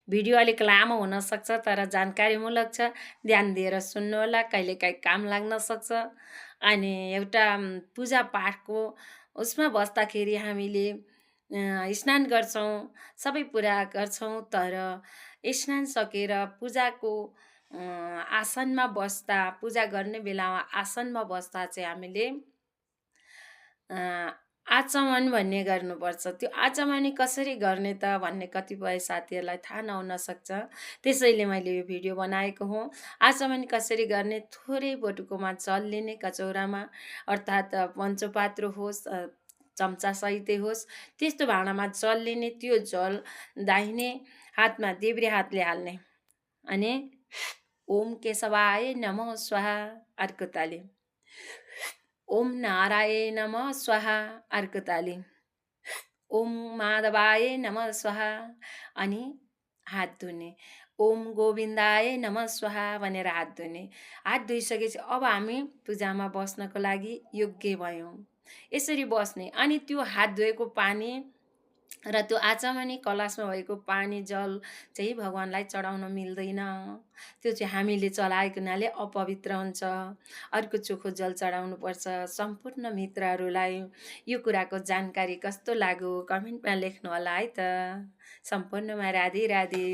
Video अलिक लामो हुन सक्छ तर जानकारीमूलक छ, ध्यान दिएर सुन्नु होला, कहिलेकाहीँ काम लाग्न सक्छ। अनि एउटा पूजा पाठको उसमा बस्दाखेरि हामीले स्नान गर्छौँ, सबै पुरा गर्छौँ, तर स्नान सकेर पूजाको आसनमा बस्दा, पूजा गर्ने बेलामा आसनमा बस्दा चाहिँ हामीले आचमन भन्ने गर्नुपर्छ। त्यो आचमनी कसरी गर्ने त भन्ने कतिपय साथीहरूलाई थाहा नहुन सक्छ, त्यसैले मैले यो भिडियो बनाएको हुँ। आचमनी कसरी गर्ने, थोरै बटुकोमा जल लिने कचौरामा, अर्थात् पञ्चपात्र होस्, चम्चा सहितै होस्, त्यस्तो भाँडामा जल लिने, त्यो जल दाहिने हातमा देब्रे हातले हाल्ने, अनि ओम केशवाय नमः स्वाहा अर्को ताली, ओम नारायण नमः स्वाहा अर्को ताली, ओम माधवाय नमः स्वाहा, अनि हात धुने, ओम गोविन्दाय नमः स्वाहा भनेर हात धुने। हात धुइसकेपछि अब हामी पूजामा बस्नको लागि योग्य भयौँ। यसरी बस्ने। अनि त्यो हात धोएको पानी र त्यो आचमनी कलशमा भएको पानी जल चाहिँ भगवानलाई चढाउन मिल्दैन। त्यो चाहिँ हामीले चलाएको हुनाले अपवित्र हुन्छ। अर्को चोखो जल चढाउनु पर्छ। सम्पूर्ण मित्रहरूलाई यो कुराको जानकारी कस्तो लाग्यो कमेन्टमा लेख्नु होला है त। सम्पूर्णमा राधे राधे।